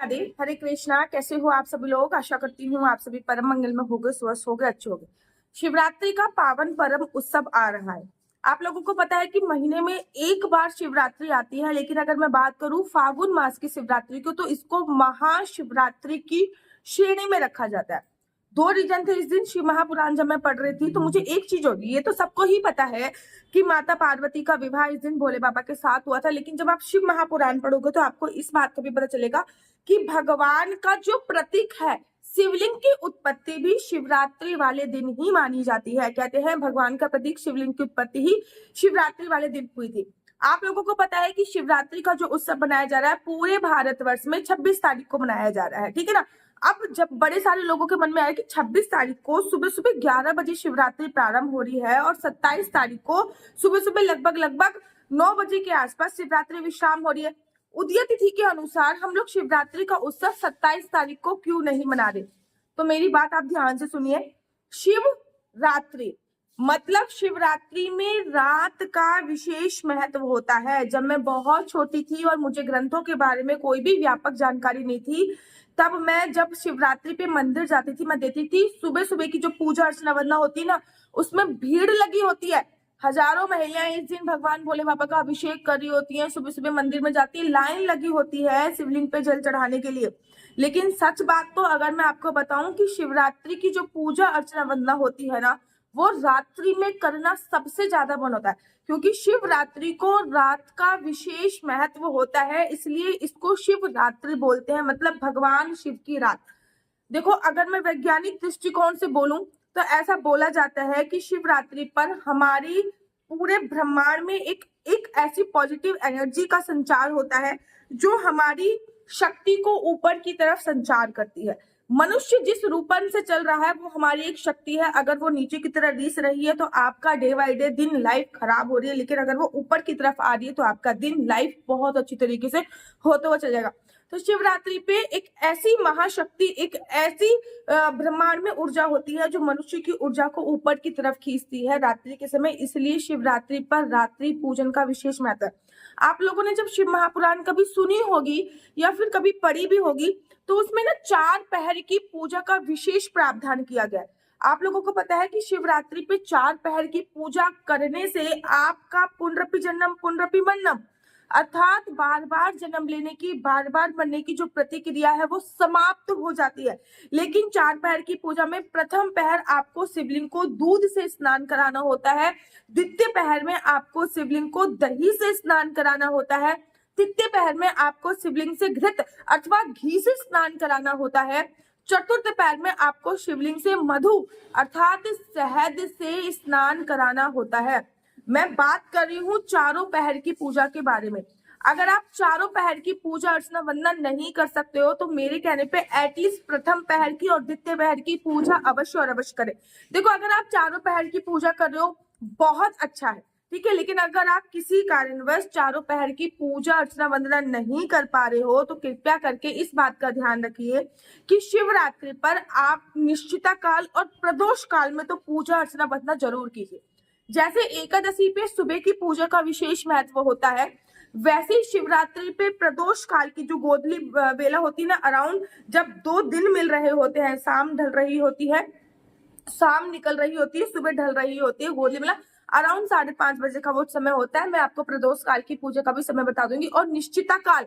राधे, हरे कृष्णा। कैसे हो आप सभी लोग? आशा करती हूँ आप सभी परम मंगल में होगे, स्वस्थ होगे, अच्छे होगे। शिवरात्रि का पावन परम उत्सव आ रहा है। आप लोगों को पता है कि महीने में एक बार शिवरात्रि आती है, लेकिन अगर मैं बात करूं फागुन मास की शिवरात्रि को, तो इसको महाशिवरात्रि की श्रेणी में रखा जाता है। दो रीजन थे इस दिन। शिव महापुराण जब मैं पढ़ रही थी तो मुझे एक चीज होगी, ये तो सबको ही पता है कि माता पार्वती का विवाह इस दिन भोले बाबा के साथ हुआ था, लेकिन जब आप शिव महापुराण पढ़ोगे तो आपको इस बात का भी पता चलेगा कि भगवान का जो प्रतीक है शिवलिंग की उत्पत्ति भी शिवरात्रि वाले दिन ही मानी जाती है। कहते हैं भगवान का प्रतीक शिवलिंग की उत्पत्ति ही शिवरात्रि वाले दिन हुई थी। आप लोगों को पता है कि शिवरात्रि का जो उत्सव मनाया जा रहा है पूरे भारतवर्ष में 26 तारीख को मनाया जा रहा है, ठीक है ना। अब जब बड़े सारे लोगों के मन में आया कि 26 तारीख को सुबह सुबह 11 बजे शिवरात्रि प्रारंभ हो रही है और 27 तारीख को सुबह सुबह लगभग 9 बजे के आसपास शिवरात्रि विश्राम हो रही है, उदय तिथि के अनुसार हम लोग शिवरात्रि का उत्सव 27 तारीख को क्यों नहीं मना रहे? तो मेरी बात आप ध्यान से सुनिए। शिवरात्रि मतलब शिवरात्रि में रात का विशेष महत्व होता है। जब मैं बहुत छोटी थी और मुझे ग्रंथों के बारे में कोई भी व्यापक जानकारी नहीं थी, तब मैं जब शिवरात्रि पे मंदिर जाती थी, मैं देखती थी सुबह सुबह की जो पूजा अर्चना वंदना होती ना, उसमें भीड़ लगी होती है। हजारों महिलाएं इस दिन भगवान भोले बाबा का अभिषेक कर रही होती हैं, सुबह सुबह मंदिर में जाती है, लाइन लगी होती है शिवलिंग पे जल चढ़ाने के लिए। लेकिन सच बात तो अगर मैं आपको बताऊं कि शिवरात्रि की जो पूजा अर्चना वंदना होती है ना, वो रात्रि में करना सबसे ज्यादा मन होता है, क्योंकि शिवरात्रि को रात का विशेष महत्व होता है, इसलिए इसको शिवरात्रि बोलते हैं, मतलब भगवान शिव की रात। देखो, अगर मैं वैज्ञानिक दृष्टिकोण से बोलूं तो ऐसा बोला जाता है कि शिवरात्रि पर हमारी पूरे ब्रह्मांड में एक ऐसी पॉजिटिव एनर्जी का संचार होता है जो हमारी शक्ति को ऊपर की तरफ संचार करती है। मनुष्य जिस रूपन से चल रहा है वो हमारी एक शक्ति है। अगर वो नीचे की तरफ रिस रही है तो आपका डे बाई डे दिन लाइफ खराब हो रही है, लेकिन अगर वो ऊपर की तरफ आ रही है तो आपका दिन लाइफ बहुत अच्छी तरीके से होते हुए चलेगा। तो शिवरात्रि पे एक ऐसी महाशक्ति, एक ऐसी ब्रह्मांड में ऊर्जा होती है जो मनुष्य की ऊर्जा को ऊपर की तरफ खींचती है रात्रि के समय, इसलिए शिवरात्रि पर रात्रि पूजन का विशेष महत्व है। आप लोगों ने जब शिव महापुराण कभी सुनी होगी या फिर कभी पढ़ी भी होगी तो उसमें ना 4 पहर की पूजा का विशेष प्रावधान किया गया है। आप लोगों को पता है कि शिवरात्रि पे 4 पहर की पूजा करने से आपका पुनरपि जन्म पुनरपि मरणम, अर्थात बार बार जन्म लेने की, बार बार मरने की जो प्रतिक्रिया है वो समाप्त हो जाती है। लेकिन 4 पहर की पूजा में प्रथम पहर आपको शिवलिंग को दूध से स्नान कराना होता है, द्वितीय पहर में आपको शिवलिंग को दही से स्नान कराना होता है, तृतीय पहर में आपको शिवलिंग से घृत अथवा घी से स्नान कराना होता है, चतुर्थ पहर में आपको शिवलिंग से मधु अर्थात शहद से स्नान कराना होता है। मैं बात कर रही हूँ चारों पहर की पूजा के बारे में। अगर आप चारों पहर की पूजा अर्चना वंदना नहीं कर सकते हो तो मेरे कहने पे एटलीस्ट प्रथम पहर की और द्वितीय पहर की पूजा अवश्य और अवश्य करें। देखो, अगर आप चारों पहर की पूजा कर रहे हो बहुत अच्छा है, ठीक है, लेकिन अगर आप किसी कारणवश चारों पहर की पूजा अर्चना वंदना नहीं कर पा रहे हो तो कृपया करके इस बात का ध्यान रखिए कि शिवरात्रि पर आप निश्चिता काल और प्रदोष काल में तो पूजा अर्चना वंदना जरूर कीजिए। जैसे एकादशी पे सुबह की पूजा का विशेष महत्व होता है, वैसे ही शिवरात्रि पे प्रदोष काल की जो गोधली बेला होती है ना, अराउंड जब 2 दिन मिल रहे होते हैं, शाम ढल रही होती है, शाम निकल रही होती है, सुबह ढल रही होती है, गोधली बेला अराउंड 5:30 बजे का वो समय होता है। मैं आपको प्रदोष काल की पूजा का भी समय बता दूंगी। और निश्चिता काल,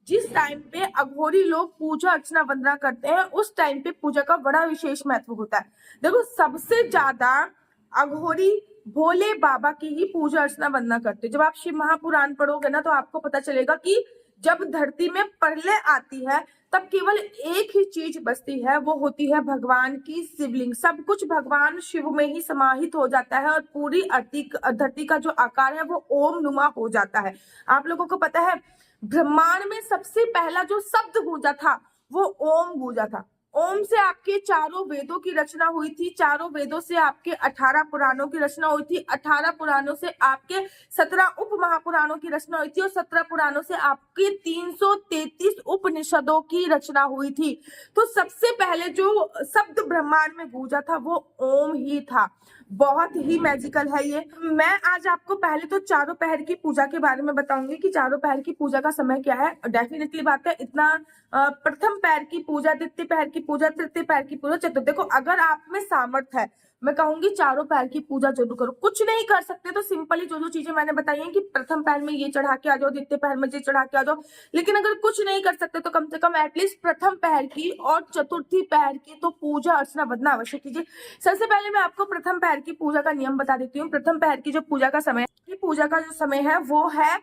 जिस टाइम पे अघोरी लोग पूजा अर्चना वंदना करते हैं, उस टाइम पे पूजा का बड़ा विशेष महत्व होता है। देखो, सबसे ज्यादा अघोरी भोले बाबा की ही पूजा अर्चना वंदना करते हैं। जब आप शिव महापुराण पढ़ोगे ना तो आपको पता चलेगा कि जब धरती में प्रलय आती है तब केवल एक ही चीज बचती है, वो होती है भगवान की शिवलिंग। सब कुछ भगवान शिव में ही समाहित हो जाता है और पूरी धरती का जो आकार है वो ओम नुमा हो जाता है। आप लोगों को पता है ब्रह्मांड में सबसे पहला जो शब्द गूंजा था वो ओम गूंजा था। ओम से आपके चारों वेदों की रचना हुई थी, चारों वेदों से आपके 18 पुराणों की रचना हुई थी, 18 पुराणों से आपके 17 उप महापुराणों की रचना हुई थी और 17 पुराणों से आपके 333 उपनिषदों की रचना हुई थी। तो सबसे पहले जो शब्द ब्रह्मांड में गूंजा था वो ओम ही था। बहुत ही मैजिकल है ये। मैं आज आपको पहले तो चारों पहर की पूजा के बारे में बताऊंगी कि चारों पहर की पूजा का समय क्या है। डेफिनेटली बात है इतना प्रथम पहर की पूजा, द्वितीय पहर की पूजा, तृतीय पहर की पूजा, चतुर्थ। देखो अगर आप में सामर्थ्य है, मैं कहूंगी चारों पहर की पूजा जरूर करो। कुछ नहीं कर सकते तो सिंपली जो जो चीजें मैंने बताई हैं कि प्रथम पहर में ये चढ़ा के आ जाओ, द्वितीय पहर में ये चढ़ा के आ जाओ। लेकिन अगर कुछ नहीं कर सकते तो कम से कम एटलीस्ट प्रथम पहर की और चतुर्थी पहर की तो पूजा अर्चना वंदना अवश्य कीजिए। सबसे पहले मैं आपको प्रथम पहर की पूजा का नियम बता देती हूँ। प्रथम पहर की जो पूजा का समय है, पूजा का जो समय है वो है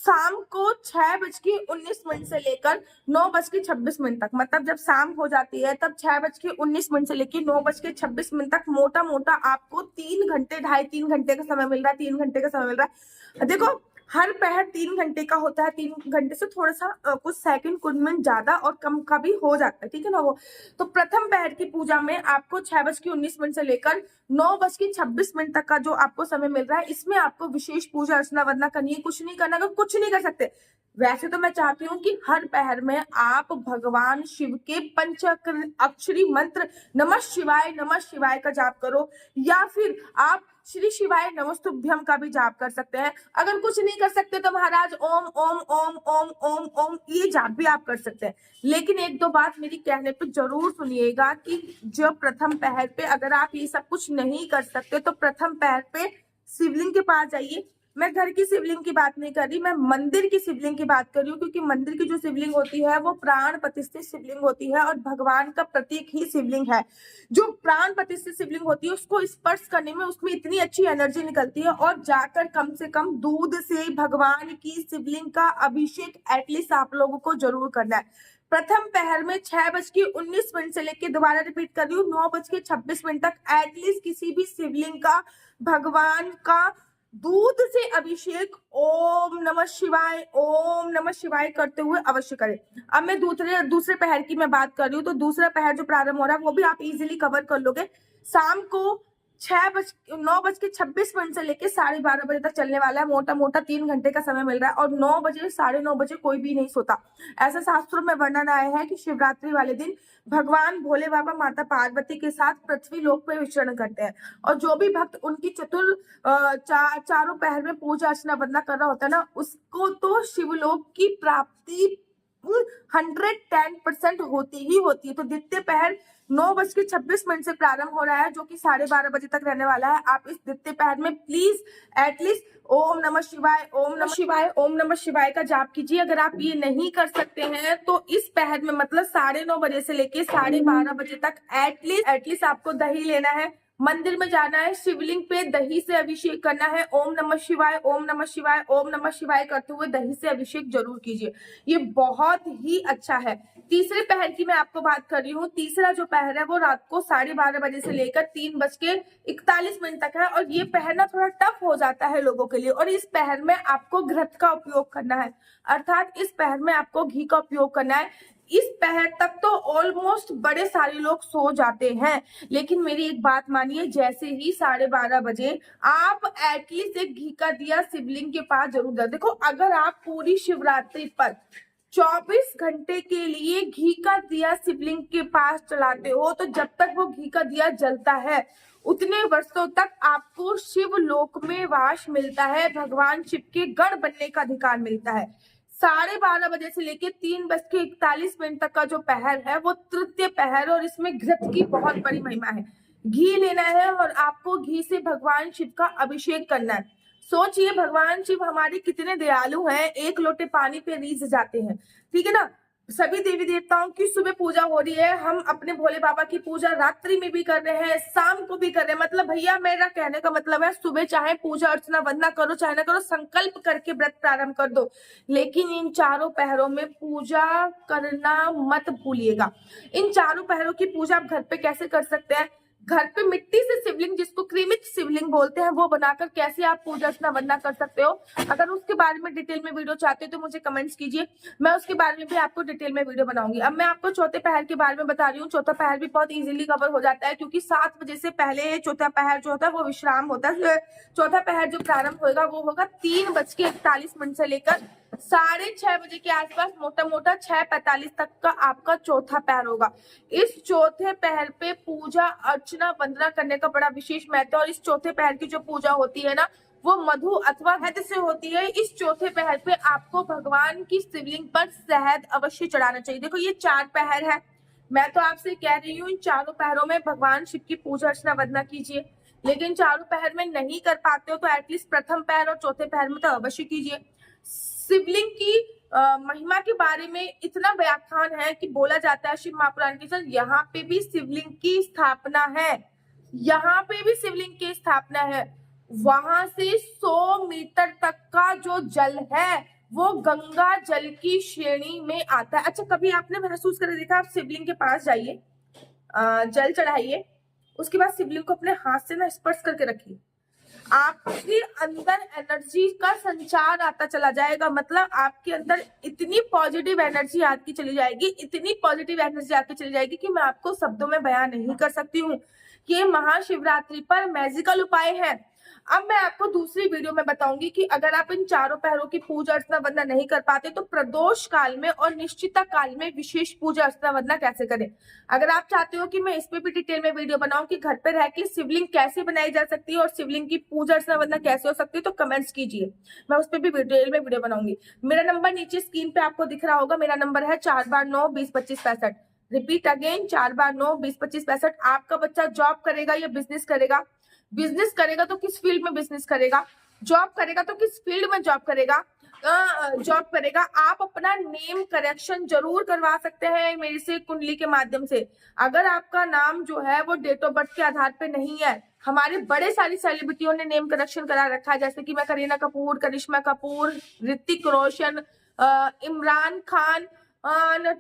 शाम को 6:19 से लेकर 9:26 तक। मतलब जब शाम हो जाती है तब 6:19 से लेकर 9:26 तक मोटा मोटा आपको 3 घंटे, 2.5-3 घंटे का समय मिल रहा है। 3 घंटे का समय मिल रहा है। देखो हर पहर 3 घंटे का होता है। 3 घंटे से थोड़ा सा कुछ सेकंड कुछ मिनट ज्यादा और कम का भी हो जाता है, ठीक है ना। वो तो प्रथम पहर की पूजा में आपको 6:19 से लेकर 9:26 तक का जो आपको समय मिल रहा है, इसमें आपको विशेष पूजा अर्चना वंदना करनी है। कुछ नहीं करना, अगर कुछ नहीं कर सकते, वैसे तो मैं चाहती हूँ कि हर पहर में आप भगवान शिव के पंचाक्षरी मंत्र नमः शिवाय का जाप करो, या फिर आप श्री शिवाय नमस्तुभ्यम का भी जाप कर सकते हैं। अगर कुछ नहीं कर सकते तो महाराज ओम ओम ओम ओम ओम ओम ये जाप भी आप कर सकते हैं। लेकिन एक दो बात मेरी कहने पे जरूर सुनिएगा कि जब प्रथम पहर पे अगर आप ये सब कुछ नहीं कर सकते तो प्रथम पहर पे शिवलिंग के पास जाइए। मैं घर की शिवलिंग की बात नहीं कर रही, मैं मंदिर की शिवलिंग की बात कर रही हूँ, क्योंकि मंदिर की जो शिवलिंग होती है वो प्राण प्रतिष्ठित शिवलिंग होती है और भगवान का प्रतीक ही शिवलिंग है। जो प्राण प्रतिष्ठित शिवलिंग होती है उसको स्पर्श करने में उसमें इतनी अच्छी एनर्जी निकलती है। और जाकर कम से कम दूध से भगवान की शिवलिंग का अभिषेक एटलीस्ट आप लोगों को जरूर करना है। प्रथम पहर में 6:19 से लेकर, दोबारा रिपीट कर रही हूँ, 9:26 तक एटलीस्ट किसी भी शिवलिंग का भगवान का दूध से अभिषेक ओम नमः शिवाय करते हुए अवश्य करें। अब मैं दूसरे पहर की मैं बात कर रही हूँ, तो दूसरा पहर जो प्रारंभ हो रहा है वो भी आप इजीली कवर कर लोगे। शाम को 9:26 से लेके 12:30 तक चलने वाला है। मोटा मोटा 3 घंटे का समय मिल रहा है और 9 बजे 9:30 कोई भी नहीं सोता। ऐसा शास्त्रों में वर्णन आया है कि शिवरात्रि वाले दिन भगवान भोले बाबा माता पार्वती के साथ पृथ्वी लोक पे विचरण करते हैं। और जो भी भक्त उनकी चारों पहर में पूजा अर्चना वंदना कर रहा होता है ना, उसको तो शिवलोक की प्राप्ति 110% होती ही होती है। तो द्वितीय पहर 9:26 से प्रारंभ हो रहा है, जो कि 12:30 बजे तक रहने वाला है। आप इस द्वितीय पहर में प्लीज एटलीस्ट ओम नमः शिवाय का जाप कीजिए। अगर आप ये नहीं कर सकते हैं तो इस पहर में मतलब 9:30 बजे से लेके 12:30 बजे तक एटलीस्ट आपको दही लेना है, मंदिर में जाना है, शिवलिंग पे दही से अभिषेक करना है। ओम नमः शिवाय ओम नमः शिवाय ओम नमः शिवाय करते हुए दही से अभिषेक जरूर कीजिए, ये बहुत ही अच्छा है। तीसरे पहर की मैं आपको बात कर रही हूँ। तीसरा जो पहर है वो रात को 12:30 बजे से लेकर 3:41 तक है। और ये पहर ना थोड़ा टफ हो जाता है लोगों के लिए, और इस पहर में आपको घृत का उपयोग करना है, अर्थात इस पहर में आपको घी का उपयोग करना है। इस पहर तक तो ऑलमोस्ट बड़े सारे लोग सो जाते हैं, लेकिन मेरी एक बात मानिए, जैसे ही 12:30 बजे आप एटलीस्ट एक घी का दिया शिवलिंग के पास जरूर दे। देखो अगर आप पूरी शिवरात्रि पर 24 घंटे के लिए घी का दिया शिवलिंग के पास चलाते हो, तो जब तक वो घी का दिया जलता है उतने वर्षों तक आपको शिव लोक में वास मिलता है, भगवान शिव के गण बनने का अधिकार मिलता है। 12:30 बजे से लेके 3:41 तक का जो पहर है वो तृतीय पहर, और इसमें घृत की बहुत बड़ी महिमा है। घी लेना है और आपको घी से भगवान शिव का अभिषेक करना है। सोचिए भगवान शिव हमारे कितने दयालु हैं, एक लोटे पानी पे रीझ जाते हैं, ठीक है ना। सभी देवी देवताओं की सुबह पूजा हो रही है, हम अपने भोले बाबा की पूजा रात्रि में भी कर रहे हैं, शाम को भी कर रहे हैं। मतलब भैया मेरा कहने का मतलब है सुबह चाहे पूजा अर्चना वंदना करो चाहे ना करो, संकल्प करके व्रत प्रारंभ कर दो, लेकिन इन चारों पहरों में पूजा करना मत भूलिएगा। इन चारों पहरों की पूजा आप घर पे कैसे कर सकते हैं? घर पे मिट्टी से शिवलिंग, जिसको क्रीमित शिवलिंग बोलते हैं, वो बनाकर कैसे आप पूजा अर्चना वंदना कर सकते हो। अगर उसके बारे में डिटेल में वीडियो चाहते हो तो मुझे कमेंट्स कीजिए, मैं उसके बारे में भी आपको डिटेल में वीडियो बनाऊंगी। अब मैं आपको चौथे पहर के बारे में बता रही हूँ। चौथा पहर भी बहुत इजीली कवर हो जाता है, क्योंकि 7 बजे से पहले चौथा पहर जो होता है वो विश्राम होता है। चौथा पहर जो प्रारंभ होगा वो होगा 3:41 से लेकर 6:30 बजे के आसपास मोटा मोटा 6:45 तक का आपका चौथा पहर होगा। इस चौथे पहर पे पूजा अर्चना वंदना करने का बड़ा विशेष महत्व है। और इस चौथे पहर की जो पूजा होती है ना, वो मधु अथवा शहद से होती है। इस चौथे पहर पे आपको भगवान की शिवलिंग पर शहद अवश्य चढ़ाना चाहिए। देखो ये 4 पहर है, मैं तो आपसे कह रही हूँ इन चारों पहरों में भगवान शिव की पूजा अर्चना वंदना कीजिए। लेकिन चारों पहर में नहीं कर पाते हो तो एटलीस्ट प्रथम पहर और चौथे पहर में तो अवश्य कीजिए। शिवलिंग की महिमा के बारे में इतना व्याख्यान है कि बोला जाता है शिव महापुराण के अनुसार यहाँ पे भी शिवलिंग की स्थापना है, यहाँ पे भी शिवलिंग की स्थापना है। वहां से 100 मीटर तक का जो जल है वो गंगा जल की श्रेणी में आता है। अच्छा, कभी आपने महसूस कर देखा, आप शिवलिंग के पास जाइए, जल चढ़ाइए, उसके बाद शिवलिंग को अपने हाथ से ना स्पर्श करके रखिए, आपके अंदर एनर्जी का संचार आता चला जाएगा। मतलब आपके अंदर इतनी पॉजिटिव एनर्जी आती चली जाएगी, इतनी पॉजिटिव एनर्जी आती चली जाएगी कि मैं आपको शब्दों में बयान नहीं कर सकती हूँ। ये महाशिवरात्रि पर मैजिकल उपाय है। अब मैं आपको दूसरी वीडियो में बताऊंगी कि अगर आप इन चारों पहरों की पूजा अर्चना वंदना नहीं कर पाते तो प्रदोष काल में और निश्चिता काल में विशेष पूजा अर्चना वंदना कैसे करें। अगर आप चाहते हो कि मैं इस पे भी डिटेल में वीडियो बनाऊं कि घर पे रह के शिवलिंग कैसे बनाई जा सकती है और शिवलिंग की पूजा अर्चना वंदना कैसे हो सकती है, तो कमेंट्स कीजिए, मैं उस पर भी डिटेल में वीडियो बनाऊंगी। मेरा नंबर नीचे स्क्रीन पे आपको दिख रहा होगा, मेरा नंबर है 4/9-20-25-65। Repeat again 4/9-20-25-65। आपका बच्चा जॉब करेगा या बिजनेस करेगा, बिजनेस करेगा तो किस फील्ड में बिजनेस करेगा, जॉब करेगा तो किस फील्ड में जॉब करेगा, जॉब करेगा। आप अपना नेम करेक्शन जरूर करवा सकते हैं मेरे से कुंडली के माध्यम से। अगर आपका नाम जो है वो डेट ऑफ बर्थ के आधार पे नहीं है, हमारे बड़े सारी सेलिब्रिटियों ने नेम करेक्शन करा रखा है, जैसे कि मैं करीना कपूर, करिश्मा कपूर, ऋतिक रोशन, इमरान खान,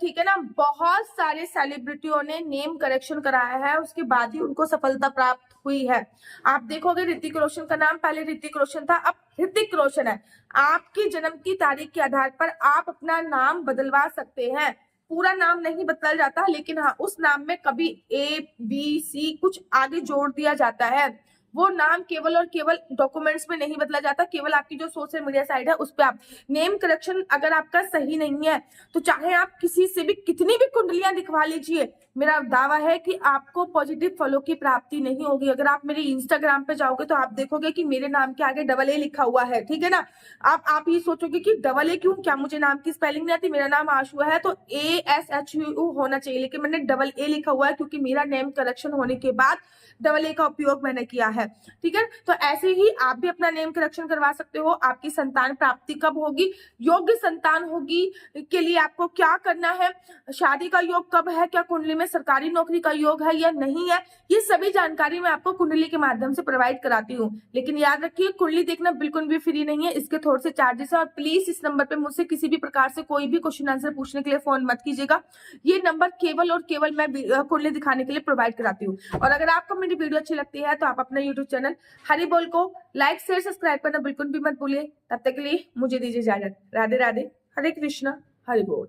ठीक है ना, बहुत सारे सेलिब्रिटियों ने नेम करेक्शन कराया है, उसके बाद ही उनको सफलता प्राप्त हुई है। आप देखोगे ऋतिक रोशन का नाम पहले ऋतिक रोशन था, अब ऋतिक रोशन है। आपकी जन्म की तारीख के आधार पर आप अपना नाम बदलवा सकते हैं। पूरा नाम नहीं बदल जाता, लेकिन हाँ उस नाम में कभी ABC कुछ आगे जोड़ दिया जाता है। वो नाम केवल और केवल डॉक्यूमेंट्स में नहीं बदला जाता, केवल आपकी जो सोशल मीडिया साइट है उस पर आप नेम करेक्शन अगर आपका सही नहीं है तो चाहे आप किसी से भी कितनी भी कुंडलियां दिखवा लीजिए, मेरा दावा है कि आपको पॉजिटिव फलों की प्राप्ति नहीं होगी। अगर आप मेरे इंस्टाग्राम पे जाओगे तो आप देखोगे कि मेरे नाम के आगे AA लिखा हुआ है, ठीक है ना। आप ये सोचोगे कि AA क्यों, क्या मुझे नाम की स्पेलिंग नहीं आती, मेरा नाम आशु है तो ASHU होना चाहिए, लेकिन मैंने AA लिखा हुआ है क्योंकि मेरा नेम करेक्शन होने के बाद AA का उपयोग मैंने किया है, ठीक है। तो ऐसे ही आप भी अपना नेम करेक्शन करवा सकते हो। आपकी संतान प्राप्ति कब होगी, योग्य संतान होगी के लिए आपको क्या करना है, शादी का योग कब है, क्या कुंडली में सरकारी नौकरी का योग है या नहीं है, ये सभी जानकारी मैं आपको कुंडली के माध्यम से प्रोवाइड कराती हूँ। लेकिन याद रखिए कुंडली देखना बिल्कुल भी फ्री नहीं है, इसके थोड़े से चार्जेस है। और प्लीज इस नंबर पे मुझसे किसी भी प्रकार से कोई भी क्वेश्चन आंसर पूछने के लिए फोन मत कीजिएगा। ये नंबर केवल और केवल मैं कुंडली दिखाने के लिए प्रोवाइड कराती हूँ। और अगर आपको मेरी वीडियो अच्छी लगती है तो आप अपना यूट्यूब चैनल हरि बोल को लाइक शेयर सब्सक्राइब करना बिल्कुल भी मत भूलिए। तब तक के लिए मुझे दीजिए इजाजत। राधे राधे, हरे कृष्णा, हरि बोल।